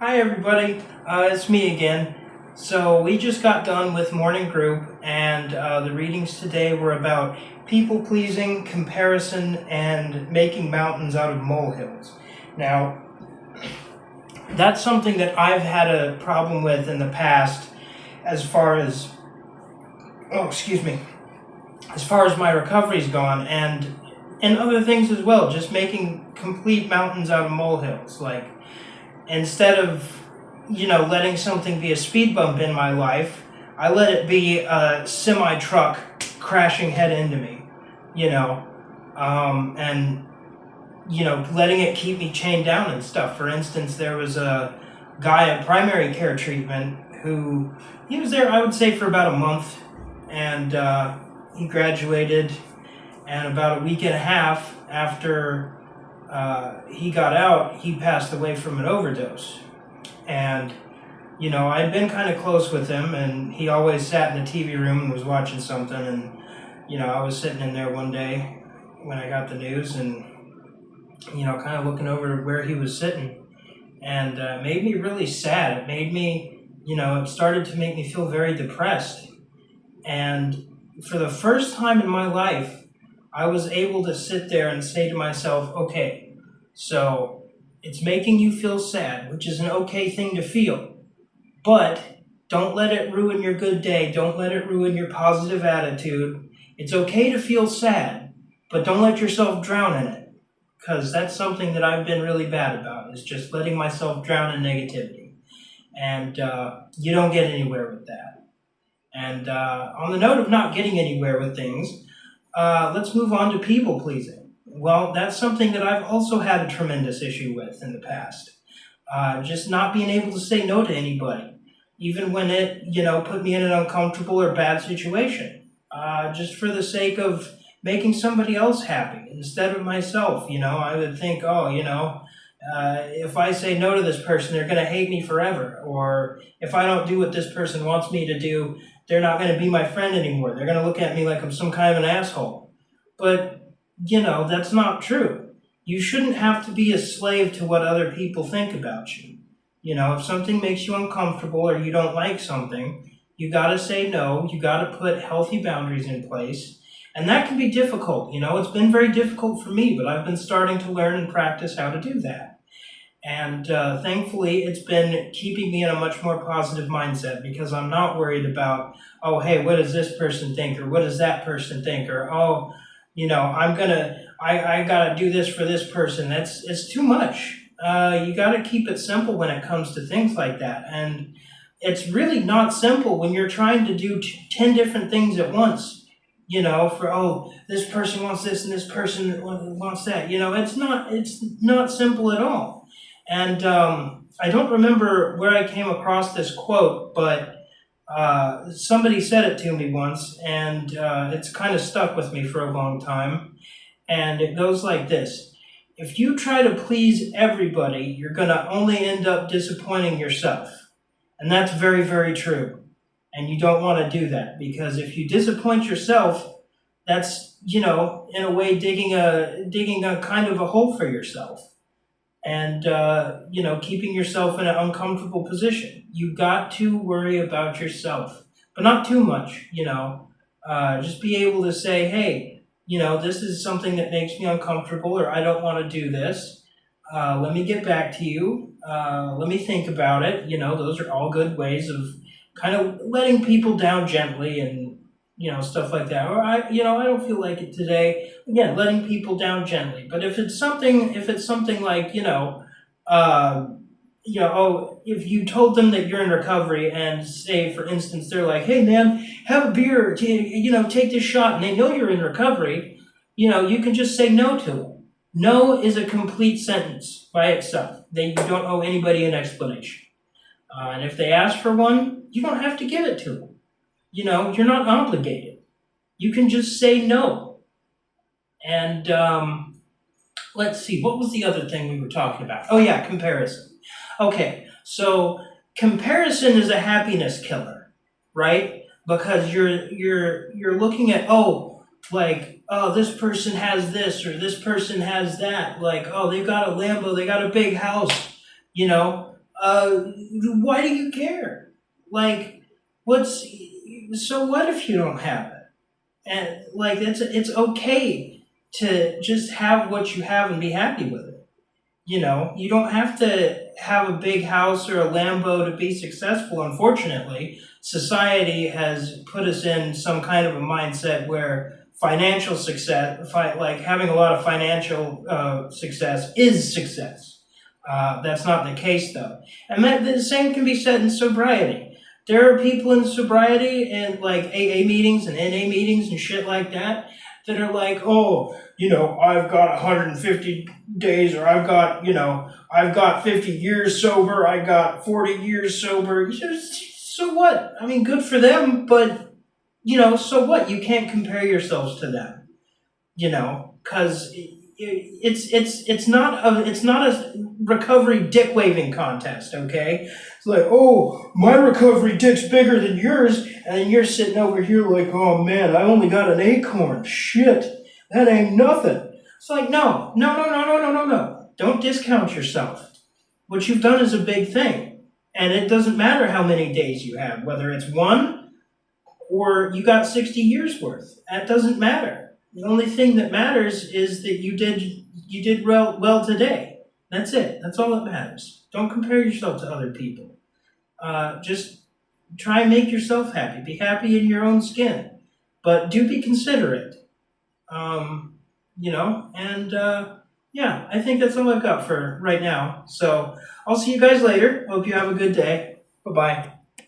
Hi everybody, it's me again. So we just got done with morning group and the readings today were about people pleasing, comparison, and making mountains out of molehills. Now, that's something that I've had a problem with in the past as far as, as far as my recovery's gone and other things as well, just making complete mountains out of molehills. Like, instead of, letting something be a speed bump in my life, I let it be a semi-truck crashing head into me, and, letting it keep me chained down and stuff. For instance, there was a guy at primary care treatment who, he was there, I would say, for about a month, and he graduated, and about a week and a half after he got out, he passed away from an overdose. And, I'd been kind of close with him, and he always sat in the TV room and was watching something. And, I was sitting in there one day when I got the news and, kind of looking over where he was sitting. And it made me really sad. It made me, it started to make me feel very depressed. And for the first time in my life, I was able to sit there and say to myself, okay, so it's making you feel sad, which is an okay thing to feel, but don't let it ruin your good day. Don't let it ruin your positive attitude. It's okay to feel sad, but don't let yourself drown in it, because that's something that I've been really bad about, is just letting myself drown in negativity. And you don't get anywhere with that. And on the note of not getting anywhere with things, let's move on to people pleasing. Well, that's something that I've also had a tremendous issue with in the past. Just not being able to say no to anybody, even when it, put me in an uncomfortable or bad situation. Just for the sake of making somebody else happy instead of myself. I would think, if I say no to this person, they're going to hate me forever. Or if I don't do what this person wants me to do, they're not going to be my friend anymore. They're going to look at me like I'm some kind of an asshole. But, that's not true. You shouldn't have to be a slave to what other people think about you. If something makes you uncomfortable or you don't like something, you got to say no. You got to put healthy boundaries in place. And that can be difficult. It's been very difficult for me, but I've been starting to learn and practice how to do that. And thankfully, it's been keeping me in a much more positive mindset, because I'm not worried about, oh, hey, what does this person think? Or what does that person think? Or, oh, I got to do this for this person. It's too much. You got to keep it simple when it comes to things like that. And it's really not simple when you're trying to do 10 different things at once. This person wants this and this person wants that. It's not simple at all. And I don't remember where I came across this quote, but somebody said it to me once, and it's kind of stuck with me for a long time. And it goes like this: if you try to please everybody, you're going to only end up disappointing yourself. And that's very, very true. And you don't want to do that, because if you disappoint yourself, that's, in a way, digging a kind of a hole for yourself. And, keeping yourself in an uncomfortable position. You got to worry about yourself, but not too much, just be able to say, hey, this is something that makes me uncomfortable, or I don't want to do this. Let me get back to you. Let me think about it. Those are all good ways of kind of letting people down gently and, stuff like that. Or I don't feel like it today. Again, letting people down gently. But if it's something like, if you told them that you're in recovery and say, for instance, they're like, hey man, have a beer, take this shot, and they know you're in recovery, you can just say no to them. No is a complete sentence by itself. You don't owe anybody an explanation. And if they ask for one, you don't have to give it to them. You're not obligated. You can just say no. And let's see, what was the other thing we were talking about? Oh yeah, comparison. Okay, so comparison is a happiness killer, right? Because you're looking at, this person has this or this person has that. Like, oh, they've got a Lambo, they got a big house, uh, why do you care? Like, what's so what if you don't have it? And like, it's okay to just have what you have and be happy with it. You know, you don't have to have a big house or a Lambo to be successful. Unfortunately, society has put us in some kind of a mindset where financial success, like having a lot of financial success, is success. That's not the case, though. And the same can be said in sobriety. There are people in sobriety and like AA meetings and NA meetings and shit like that that are like, oh, I've got 150 days, or I've got 50 years sober, I got 40 years sober. So what? I mean, good for them, but, so what? You can't compare yourselves to them, because it's not a recovery dick waving contest, okay? It's like, oh, my recovery dick's bigger than yours, and then you're sitting over here like, oh man, I only got an acorn. Shit, that ain't nothing. It's like, no, no, no, no, no, no, no, no. Don't discount yourself. What you've done is a big thing, and it doesn't matter how many days you have, whether it's one or you got 60 years worth. That doesn't matter. The only thing that matters is that you did well today. That's it. That's all that matters. Don't compare yourself to other people. Just try and make yourself happy. Be happy in your own skin. But do be considerate. And yeah, I think that's all I've got for right now. So I'll see you guys later. Hope you have a good day. Bye-bye.